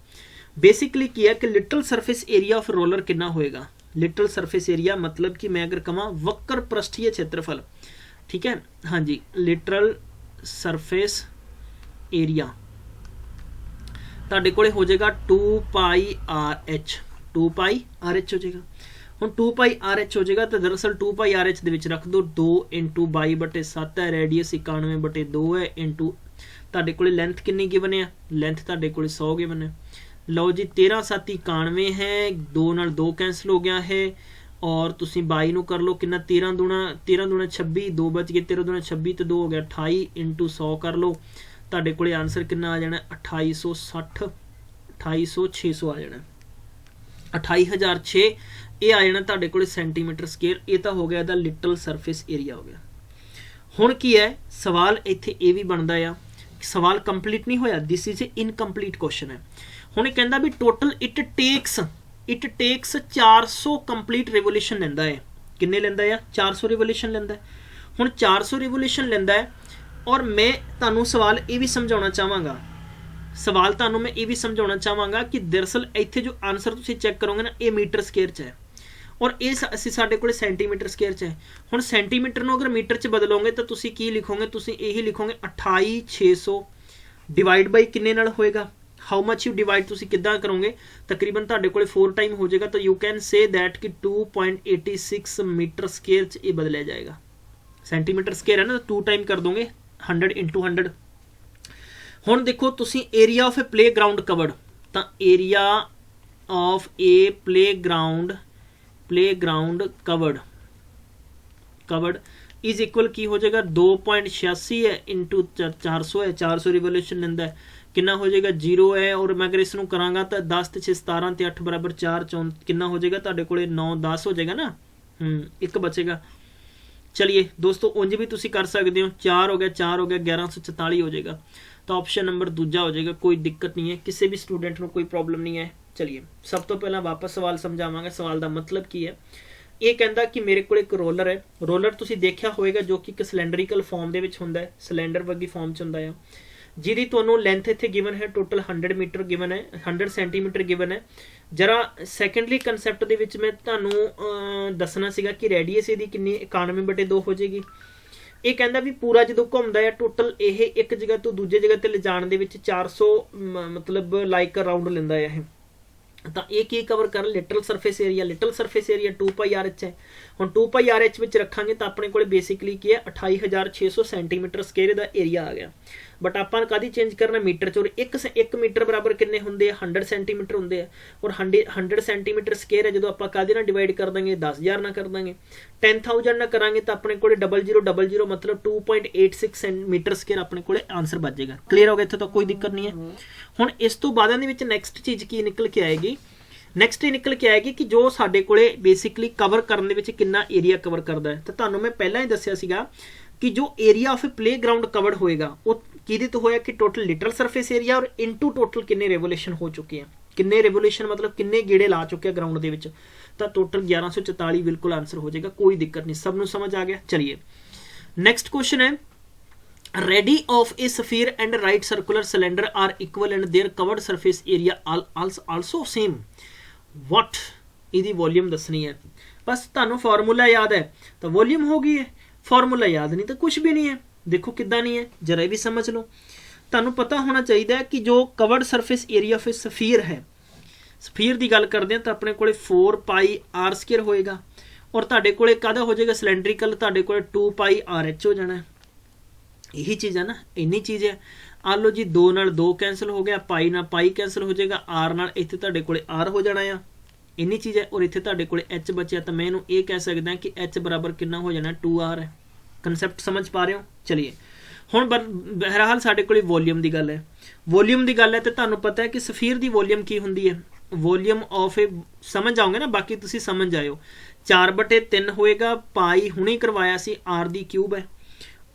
बेसिकली किया कि literal surface area of roller कितना होएगा, लिटरल सरफेस एरिया मतलब कि मैं अगर कमा वक्र पृष्ठीय क्षेत्रफल, ठीक है, हाँ जी, लिटरल सरफेस एरिया तुहाडे कोले हो जाएगा 2πRh, 2πRh हो जाएगा। हम 2πRh हो जाएगा तो दरअसल 2πRh दे विच रख दो 2 × 22/7 है, रेडियस 91/2 है, इंटू तुहाडे कोले लेंथ कितनी गिवन है, लेंथ तुहाडे कोले 100 गिवन है। लो जी 13 7 91 है, 2 नाल 2 कैंसल हो गया है और तुसी 22 नूं कर लो कितना 13 दूना 26, 2 बच गए, 13 दूना 26 तो 2 हो गया 28 × 100 कर लो, तुहाडे कोले आंसर कितना आ जाना 2860 28600 आ जाना 28006 ये आ जाना तुहाडे कोले सेंटीमीटर स्केयर। ये तो हो गया इहदा लिटरल सरफेस एरिया हो गया। हुण की है सवाल इत्थे ये भी बनदा आ, सवाल कंप्लीट नहीं होया, this is a incomplete question है। हुण ये कहंदा भी total it takes 400 complete revolution लैंदा है, किन्ने लैंदा है 400 रेवोल्यूशन लैंदा है। हुण 400 रेवोल्यूशन लैंदा है और मैं तुहानूं सवाल ये भी समझाउणा चाहांगा सवाल तुहानूं मैं ये भी समझाना चाहांगा कि दरअसल इत्थे जो आंसर तुसीं चैक करोगे ना, ये मीटर स्केयर च है और ये असीं साडे कोले सेंटीमीटर स्केयर च है। हुण सेंटीमीटर नूं अगर मीटर च बदलोगे तो तुसीं की लिखोगे, तुसीं यही लिखोगे 28600 डिवाइड बाई किन्ने नाल होएगा, हाउ मच यू डिवाइड तुसीं किद्दां करोगे, तकरीबन तुहाडे कोले 4 टाइम हो जाएगा। तो यू कैन से दैट कि 2.86 मीटर स्केयर च ये बदलिया जाएगा। सेंटीमीटर स्केयर है ना, तो 2 टाइम कर दोगे 100 × 100। हुण देखो तुसीं area of a play ground covered, तो area of a play ground covered is equal की हो जाएगा 2.86 है इंटू 400 है, 400 रिवोल्यूशन लेंदा है, कितना हो जाएगा 0 है। और मैं अगर इसनों करांगा तो 10 ते 6 17 ते 8 बराबर 4 कितना हो जाएगा, तुहाडे कोले 9 10 हो जाएगा ना, एक बचेगा। चलिए दोस्तों उंज भी तुसी कर सकते हो, 4 हो गया 1144 हो जाएगा। तो ऑप्शन नंबर दूजा हो जाएगा, कोई दिक्कत नहीं है, किसी भी स्टूडेंट को कोई प्रॉब्लम नहीं है। चलिए सब तो पहला वापस सवाल समझावांगा, सवाल का मतलब की है। ये कहता कि मेरे को एक रोलर है, रोलर तुसी देखा होएगा जो कि एक सिलेंडरिकल फॉर्म दे विच हुंदा है, सिलेंडर वर्गी फॉर्म च हुंदा है, जिहदी तुहानूं लेंथ इत्थे गिवन है टोटल 100 मीटर गिवन है, 100 सेंटीमीटर गिवन है। जरा सैकेंडली कंसैप्ट दे विच मैं तुहानूं दसना सीगा कि रेडियस इहदी किन्नी 91/2 हो जाएगी। ये कहता भी पूरा जो घूमता है टोटल ये एक जगह तो दूजे जगह ते ले जाण दे विच 400 मतलब लाइक राउंड लैंदा है। तो ये की कवर कर literal surface area, literal surface area 2πRH है। हुण 2πRH विच रखांगे तो अपने कोले बेसिकली की है 28600 सेंटीमीटर स्केयर दा एरिया आ गया। बट आपां कदी चेंज करना मीटर च, और एक मीटर बराबर किन्ने हुंदे आ 100 सेंटीमीटर हुंदे आ, और 100 सेंटीमीटर स्केयर है जो आपां कादे नाल डिवाइड कर देंगे 10000 ना कर देंगे, 10000 ना करांगे तो अपने कोले 0000 मतलब 2.86 मीटर स्केयर अपने कोले आंसर बच जाएगा। क्लीयर हो गया, इत्थे तो कोई दिक्कत नहीं है। हुण इस तो बाद दे विच नैक्सट चीज़ की निकल के आएगी, नैक्सट ये निकल के आएगी कि जो साडे कोले बेसिकली कवर करने दे विच कितना एरिया कवर करता है। तो तुहानूं मैं पहला ही दस्सिया सीगा कि जो area of a play ground covered होएगा वो किहदे तो होया कि टोटल लिटरल सरफेस एरिया और इनटू टोटल किन्ने रेवोल्यूशन हो चुके हैं, किन्ने रेवोल्यूशन मतलब किन्ने गेड़े ला चुके हैं ग्राउंड दे विच, तो टोटल 1144 बिल्कुल आंसर हो जाएगा, कोई दिक्कत नहीं, सबनों समझ आ गया। चलिए नेक्स्ट क्वेश्चन है, radii of a sphere and right circular cylinder are equal and their covered surface area also same, but इहदी वॉल्यूम दसनी है। बस तुहानूं फार्मूला याद है तो वॉल्यूम हो गई है, फार्मूला याद नहीं तो कुछ भी नहीं है। देखो किद्दां नहीं है, जरा भी समझ लो। तुहानूं पता होना चाहिए कि जो covered surface area of a sphere है, स्फीयर की गल करते हैं तो अपने कोले 4πr² होएगा, और तुहाडे कोले काहदा हो जाएगा सिलेंड्रिकल, तुहाडे कोले 2πRH हो जाना है। यही चीज़ है ना, इन्नी चीज़ है। आ लो जी 2 नाल 2 कैंसल हो गया, पाई नाल पाई कैंसल हो जाएगा, आर नाल इत्थे तुहाडे कोले आर हो जाना है, इन्नी चीज़ है। और इत्थे तुहाडे कोले एच बचिया तो मैं इहनूं ये कह सकदा कि एच बराबर कितना हो जाना 2r है। कंसैप्ट समझ पा रहे हो? चलिए हुण बहरहाल साडे कोले वॉल्यूम की गल है, वॉल्यूम की गल है तो तुहानूं पता है कि स्फीयर की वॉल्यूम की हुंदी है, वॉल्यूम ऑफ ए समझ आओगे ना, बाकी तुसीं समझ आयो 4/3 होएगा, पाई हुणे करवाया सी आर दी क्यूब है।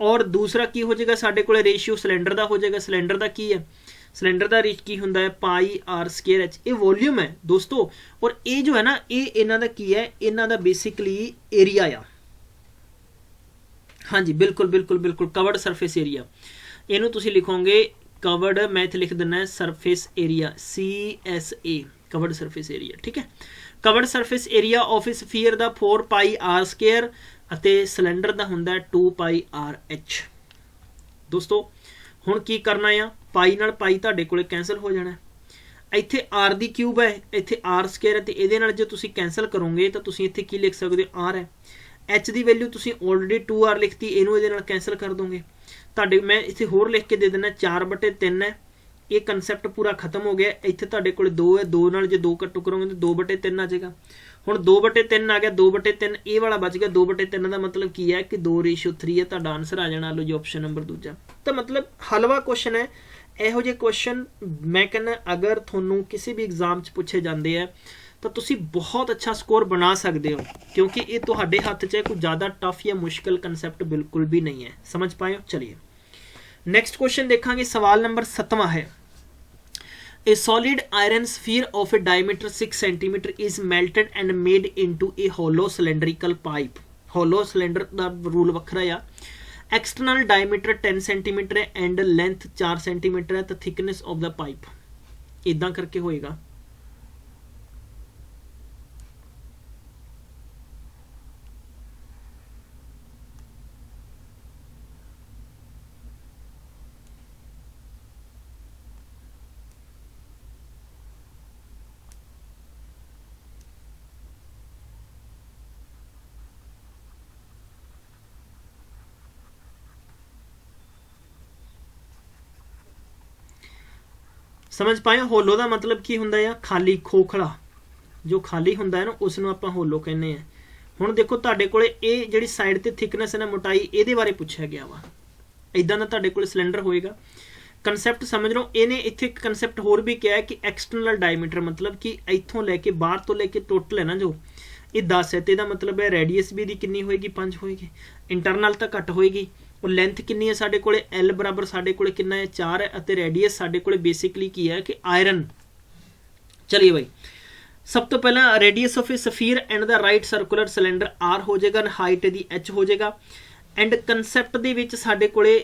और दूसरा की हो जाएगा साडे कोले रेशियो सिलेंडर का हो जाएगा, सिलेंडर का की है, सिलेंडर का रेश की हुंदा है πr²h, ये वॉल्यूम है दोस्तों। और ये जो है ना ये इन्हां दा की है, इन्हां दा बेसिकली एरिया आ, हाँ जी बिल्कुल बिल्कुल बिल्कुल कवर्ड सरफेस एरिया, इनू तुसीं लिखोगे कवर्ड, मैं इत्थे लिख देना है surface area CSA, covered surface area, ठीक है। Covered surface area of a sphere दा 4πr² ਅਤੇ सिलेंडर का हुंदा है 2πRH। दोस्तों हुण की करना आ, पाई नाल पाई तुहाडे कोले कैंसल हो जाना है, इत्थे आर दी क्यूब है, इत्थे r² है, तो इहदे नाल जो तुसीं कैंसल करोगे तो तुसीं इत्थे की लिख सकदे हो, r है। एच की वैल्यू तुसीं ऑलरेडी 2r लिखती, इहनूं इहदे नाल कैंसल कर दोगे, तुहाडे मैं इत्थे होर लिख के दे देना 4/3 है। ये कंसैप्ट पूरा खत्म हो गया, इत्थे तुहाडे कोले 2 है, 2 नाल जे 2 कट्टू करोगे तो 2/3 आ जाएगा। हुण 2/3 आ गया, 2/3 ये वाला बच गया, 2/3 का मतलब की है कि 2:3 है, तुहाडा आंसर आ जाना। लो जी ऑप्शन नंबर दूजा। तो मतलब हलवा क्वेश्चन है, इहो जे क्वेश्चन मैं कहना अगर तुहानूं किसी भी एग्जाम च पूछे जाते हैं तो तुसीं बहुत अच्छा स्कोर बना सकते हो, क्योंकि ये तुहाडे हत्थ च है, कोई ज़्यादा टफ या मुश्किल कंसैप्ट बिल्कुल भी नहीं है। समझ पाए हो? चलिए नेक्स्ट क्वेश्चन देखांगे, सवाल नंबर 7वां है, A solid iron sphere of a diameter 6 cm is melted and made into a hollow cylindrical pipe. Hollow cylinder दा रूल वखरा आ, एक्सटर्नल डायमीटर 10 सेंटीमीटर है एंड लेंथ 4 सेंटीमीटर है, तो थिकनेस ऑफ द पाइप इदां करके होएगा। समझ पाए? होलो का मतलब की हुंदा है? खाली, खोखला, जो खाली हुंदा है ना उसनूं आपां होलो कहने हैं। हुण देखो तुहाडे कोले ये जिहड़ी साइड ते थिकनेस है ना, मोटाई, इहदे बारे पुछया गया वा। इदां दा तुहाडे कोले सिलेंडर होएगा। कंसैप्ट समझ लो। इहने इत्थे एक कंसैप्ट होर भी किया है कि एक्सटर्नल डायमीटर मतलब कि इत्थों लैके बाहर तो लैके टोटल है ना जो ये 10 है, तो इसदा मतलब है रेडियस भी इहदी कितनी होएगी? 5 होएगी। इंटरनल तो घट होएगी। और लेंथ कितनी है साडे कोले? एल बराबर साडे कोले कितना है? 4 है। अते रेडियस साडे कोले बेसिकली की है कि आयरन। चलिए भाई, सब तो पहला radius of a sphere and the right circular cylinder R हो जाएगा, हाइट दी एच हो जाएगा। एंड कंसैप्ट दे विच साडे कोले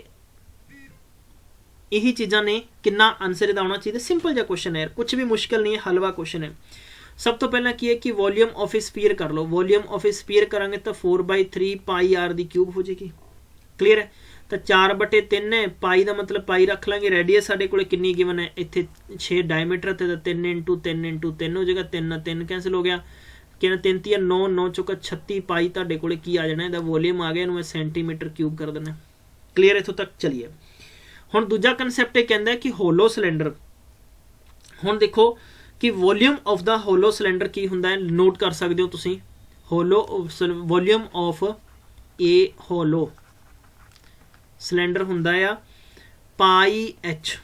यही चीज़ां ने। कितना आंसर इहदा आना चाहिए? सिंपल जिहा क्वेश्चन है यार, कुछ भी मुश्किल नहीं है, हलवा क्वेश्चन है। सब तो पहला की है कि वॉल्यूम ऑफ ए स्फीयर कर लो। वॉल्यूम ऑफ ए स्फीयर करांगे तो 4/3 पाई आर दी क्यूब हो जाएगी। क्लीयर है? तो 4/3 है, पाई का मतलब पाई रख लांगे। रेडियस साडे कोले कितनी गिवन है? इत्थे 6 डायमीटर ते 3 × 3 × 3 हो जाएगा। 3 कैंसिल हो गया, कि 3 × 9 9 चौका 36 पाई तुहाडे कोले की आ जाना, इहदा वॉल्यूम आ गया। इहनूं सेंटीमीटर क्यूब कर देना। क्लीयर? इत्थों तक चलिए। हुण दूजा कंसैप्ट ये कहंदा है कि होलो सिलेंडर। हुण देखो कि volume of the hollow cylinder की हुंदा है, नोट कर सकते हो तुसीं। Hollow volume of a hollow cylinder हुंदा है पाई एच।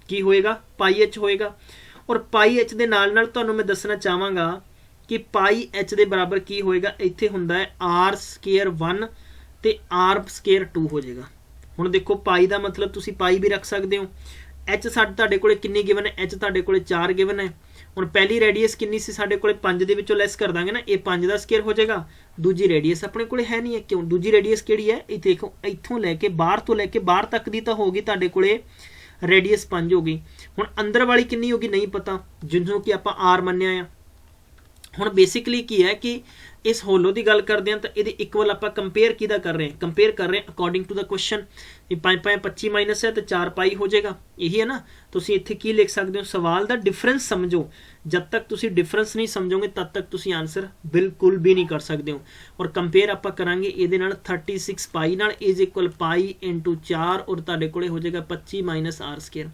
की होएगा? पाई एच होएगा। और पाई एच दे नाल नाल तुहानूं मैं दसना चाहांगा कि पाई एच दे बराबर की होएगा? इत्थे हुंदा है r² 1 ते r² 2 हो जाएगा। हुण देखो पाई का मतलब तुसीं पाई भी रख सकते हो। एच साडे तुहाडे कोले कितनी गिवन है? एच तुहाडे कोले 4 गिवन है। हुण पहली रेडियस कितनी सी साडे कोले? 5 दे विचों लैस कर दांगे ना, ये 5 का स्केयर हो जाएगा। दूजी रेडियस अपने कोले है नहीं है। क्यों? दूजी रेडियस किहड़ी है? ये देखो, इत्थों लैके बाहर तक दी तां होगी तुहाडे कोले रेडियस 5 होगी। हुण अंदर वाली कितनी होगी नहीं पता, जिन्हों कि आपां आर मन्निया है। हुण बेसिकली की है कि इस होलो की गल करते हैं तो ये इक्वल आप कंपेयर किदा कर रहे हैं? कंपेयर कर रहे हैं according to the question. 5/25 minus है तो 4 पाई हो जाएगा। यही है ना। तुसीं इत्थे की लिख सकते हो? सवाल का डिफरेंस समझो। जब तक तुसीं डिफरेंस नहीं समझोगे तब तक तुसीं आंसर बिल्कुल भी नहीं कर सकते हो। और कंपेयर आप करांगे इहदे नाल 36 पाई नाल इज इक्वल पाई इंटू 4 और तुहाडे कोले हो जाएगा 25 माइनस r²।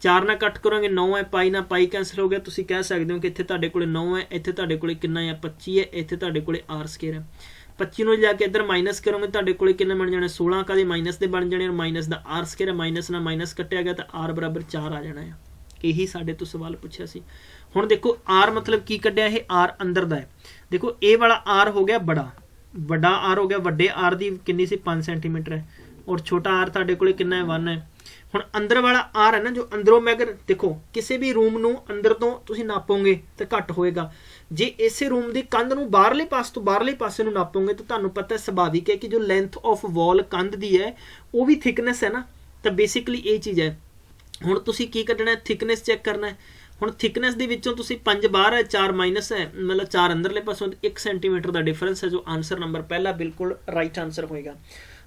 4 ना कट करोगे 9 है, पाई ना पाई कैंसिल हो गया। तुसीं कह सकते हो कि इत्थे तुहाडे कोले 9 है, इत्थे तुहाडे कोले कितना है? 25 है, इत्थे तुहाडे कोले r² है। 25 नूं जाके इधर माइनस करोगे तुहाडे कोले कितना बन जाना? 16 का माइनस दे बन जाने और माइनस दा r² है। माइनस ना माइनस कटिया गया तो r बराबर 4 आ जाना है। यही साडे तो सवाल पूछा सी। हुण देखो r मतलब की कढ़िया? ये r अंदर दा है। देखो ए वाला r हो गया बड़ा r हो गया। वड्डे r दी कितनी सी? 5 सेंटीमीटर है। और छोटा r तुहाडे कोले कितना है? 1 है। हुण अंदर वाला आर है ना, जो अंदरों मैं अगर देखो किसी भी रूम नूं अंदर तो तुसीं नापोगे तो घट होएगा। जे इसे रूम की कंध नूं बाहरले पासे नूं नापोगे तो तुहानूं पता है स्वाभाविक है कि जो लेंथ ऑफ वॉल कंध दी है वो भी थिकनेस है ना। तो बेसिकली ये चीज़ है। हुण तुसीं की कढना है? थिकनेस चैक करना है। हुण थिकनेस दे विचों तुसीं 5 बाहर है, 4 माइनस है, मतलब 4 अंदरले पासों 1 सेंटीमीटर का डिफरेंस है। जो आंसर नंबर पहला बिल्कुल राइट आंसर होएगा।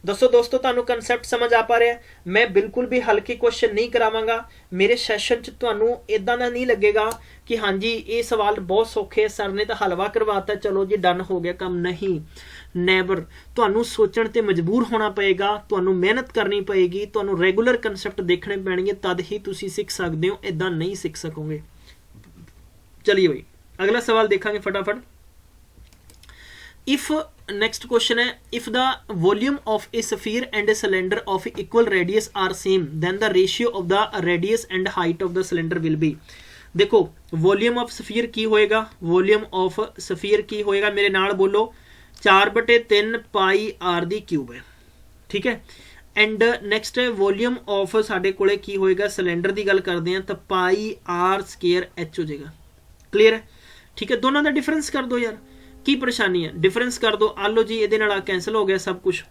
दोस्तों तुहानूं कंसैप्ट समझ आ पा रहा है? मैं बिल्कुल भी हल्के क्वेश्चन नहीं करावांगा। मेरे सैशन च तुहानूं इदां दा नहीं लगेगा कि हाँ जी ये सवाल बहुत सौखे, सर ने तो हलवा करवाता, चलो जी डन हो गया काम। नहीं, नैवर। तुहानूं सोचण ते मजबूर होना पएगा, तुहानूं मेहनत करनी पएगी, तुहानूं रेगूलर कंसैप्ट देखने पैणगे, तद ही तुसीं सीख सकदे हो। इदां नहीं सीख सकोगे। चलिए भाई अगला सवाल देखांगे फटाफट। इफ नेक्स्ट क्वेश्चन है, if the volume of a sphere and a cylinder of equal radius are same then the ratio of the radius and height of the cylinder will be. देखो वॉल्यूम ऑफ स्फीयर की होएगा? Volume of sphere की होएगा? मेरे नाल बोलो, 4/3 पाई are the cube है। ठीक है। एंड नैक्सट है वॉल्यूम ऑफ साडे कोले की होएगा? सिलेंडर की गल करते हैं तो पाई r² h हो जाएगा। क्लीयर है? ठीक है। दोनों का डिफरेंस कर दो यार, की परेशानी है? डिफरेंस कर दो। आ लो जी, ये कैंसिल हो गया सब कुछ।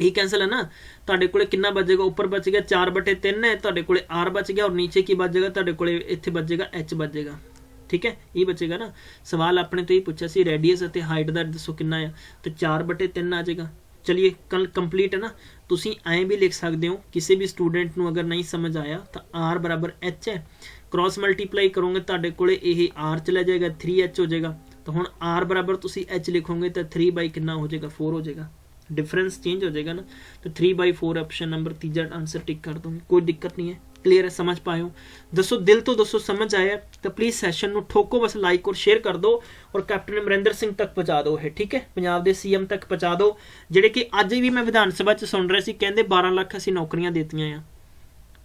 ये कैंसल है ना, ਤੁਹਾਡੇ ਕੋਲੇ ਕਿੰਨਾ ਬਚੇਗਾ, ਉੱਪਰ ਬਚ ਗਿਆ 4/3 ਹੈ, ਤੁਹਾਡੇ ਕੋਲੇ r ਬਚ ਗਿਆ, और नीचे ਕੀ ਬਚ ਜਾਏਗਾ, ਤੁਹਾਡੇ ਕੋਲੇ ਇੱਥੇ ਬਚ ਜਾਏਗਾ h ਬਚ ਜਾਏਗਾ। ठीक है, ये बचेगा ना। सवाल अपने तो ये पूछा सी रेडियस और हाइट का दसो कितना है, तो 4/3 आ जाएगा। चलिए कल कंप्लीट है ना। तुसी ऐ भी लिख सकते हो, किसी भी स्टूडेंट को अगर नहीं समझ आया तो r बराबर h है, क्रॉस मल्टीप्लाई करोगे तो कोले यही r चला जाएगा, 3h हो जाएगा। तो हुण r बराबर तुसी h लिखोगे तो 3 कितना हो जाएगा, 4 हो जाएगा। डिफरेंस चेंज हो जाएगा ना। तो 3/4 ऑप्शन नंबर तीजा आंसर टिक कर दूंगी, कोई दिक्कत नहीं है। क्लियर है, समझ पाए हो? दसो दिल तो दसो समझ आया तो प्लीज़ सैशन को ठोको, बस लाइक और शेयर कर दो और कैप्टन अमरिंदर सिंह तक पहुँचा दो है। ठीक है, पंजाब के CM तक पहुँचा दो, ਜਿਹੜੇ कि अज भी मैं विधान सभा च सुन रहे सी, कहते 12 लाख असीं नौकरियां देतियां आ।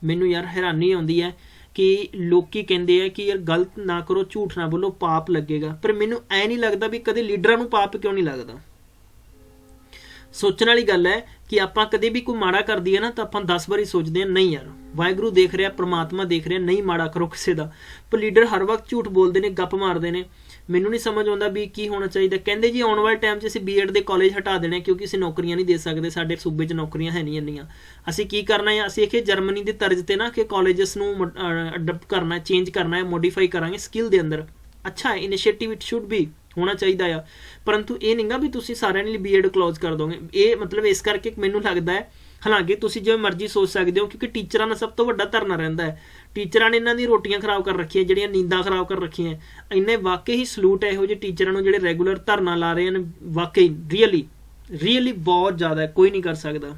मैनू यार हैरानी आउंदी है कि लोग कहते हैं कि यार गलत ना करो, झूठ ना बोलो, पाप लगेगा। पर मैनू ऐ नहीं लगता भी कदे लीडरां नूं पाप क्यों नहीं लगता। सोचने वाली गल है कि आप कदे भी कोई माड़ा कर दिए ना तो आप 10 बारी सोचते हैं नहीं यार वाहगुरू देख रहा, परमात्मा देख रहा, नहीं माड़ा करो किसी का। पर लीडर हर वक्त झूठ बोलते हैं, गप मारते हैं। मैनू नहीं समझ आता भी की होना चाहिए। कहते जी आने वाले टाइम से BEd के कॉलेज हटा देने क्योंकि असीं नौकरियां नहीं दे सकते, साडे सूबे च नौकरियां है नहीं इन्नियां। असीं की करना है, असीं कि जर्मनी के तर्ज ते ना कि कॉलेजेस नूं अडप्ट करना, चेंज करना है, मॉडिफाई करांगे स्किल के अंदर। अच्छा है, इनिशिएटिव इट शुड भी होना चाहिए आ, परंतु ये नहीं गा भी तुसी सारे लिए BEd क्लोज कर दोगे। ये मतलब इस करके मैनू लगता है, हालांकि तुसी जिवें मर्जी सोच सकते हो, क्योंकि टीचरां दा सब तो वड्डा धरना रहिंदा है। टीचरां ने इन्हां दी रोटियां खराब कर रखी हैं, जिहड़ियां नींदां खराब कर रखी हैं। इन्ने वाकई ही सलूट है इहो जिहे टीचरां नूं जिहड़े रेगूलर धरना ला रहे हैं, वाकई रियली बहुत ज़्यादा है, कोई नहीं कर सकता।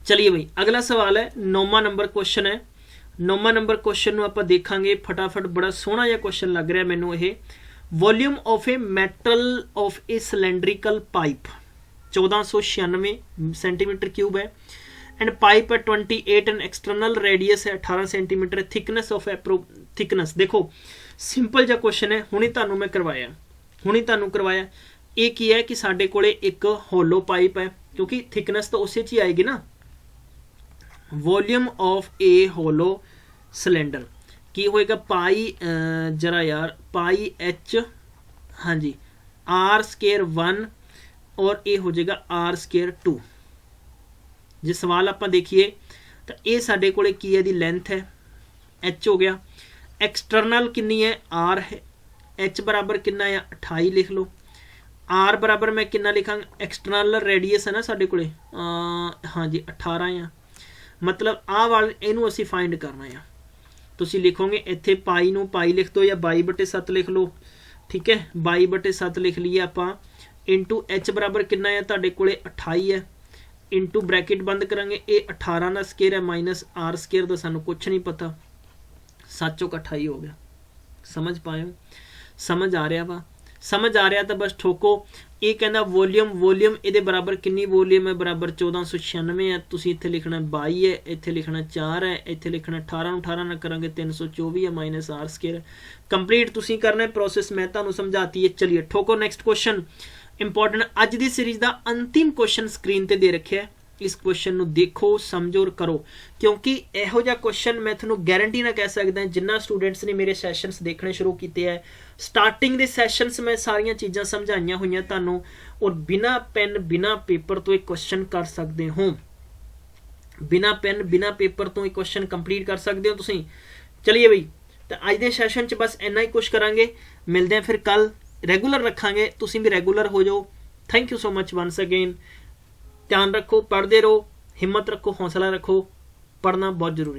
चलिए भाई अगला सवाल है, 9वां नंबर क्वेश्चन है। 9वां नंबर क्वेश्चन नूं आपां देखांगे फटाफट। बड़ा सोहना जिहा क्वेश्चन लग रहा मैनूं ये। Volume of A metal of A cylindrical pipe 1496 centimetre cube है, एंड पाइप है 28 एंड एक्सटर्नल रेडियस है 18 सेंटीमीटर, थिकनेस ऑफ थिकनेस। देखो सिंपल जा क्वेश्चन है, हुणी तुहानूं मैं करवाया। ये की है कि साडे कोले एक होलो पाइप है, क्योंकि थिकनेस तो उसे च ही आएगी ना। Volume of a hollow cylinder की होएगा, पाई जरा यार पाई h, हाँ जी, r² 1 और ये हो जाएगा r² 2। जे सवाल आप देखिए तो ये साडे कोले की है, दी लेंथ है h हो गया, एक्सटर्नल कितनी है r है, h बराबर कितना है 28 लिख लो, r बराबर मैं कितना लिखा, एक्सटर्नल रेडियस है ना साडे कोले, हाँ जी 18 है। मतलब आ वाल इनू असी फाइंड करना है। तुसी लिखोगे इत्थे पाई नूं पाई लिख दो या 22/7 लिख लो। ठीक है, 22/7 लिख लिए आप, इंटू h बराबर कितना है तुहाडे कोले 28 है, इंटू ब्रैकेट बंद करांगे, ये 18 का स्केयर है माइनस r² का सानू कुछ नहीं पता, 7 × 28 हो गया। समझ पाए हो? समझ आ रहा तो बस ठोको। ये कहना वॉल्यूम ये बराबर कितनी वॉल्यूम है, बराबर 1496 है। तुसी इत्थे लिखना 22 है, इत्थे लिखना 4 है, इत्थे लिखना 18 ना करांगे 324 है माइनस r²। कंप्लीट तुसी करना है प्रोसेस, मैं तुहानूं समझाती है। चलिए ठोको नेक्स्ट क्वेश्चन। इंपॉर्टेंट अज दी सीरीज का अंतिम क्वेश्चन स्क्रीन ते दे रखे है। इस क्वेश्चन नूं देखो, समझो और करो, क्योंकि इहो जिहा क्वेश्चन मैं तुहानूं गारंटी ना कह सकदा जिन्ना स्टूडेंट्स ने मेरे सैशनस देखने शुरू किए हैं। स्टार्टिंग दे सैशनस मैं सारियां चीज़ां समझाइयां हुई तुहानूं, और बिना पेन बिना पेपर तो एक क्वेश्चन कर सकते हो, बिना पेन बिना पेपर तो एक क्वेश्चन कंप्लीट कर सकते हो तुसीं। चलिए बई, तो अज दे सैशन च बस इन्ना ही कुछ करांगे। मिलते हैं फिर कल, रेगूलर रखांगे, तुसीं भी रेगूलर हो जाओ। Thank you so much once again. ध्यान रखो, पढ़ते रहो, हिम्मत रखो, हौसला रखो, पढ़ना बहुत जरूरी।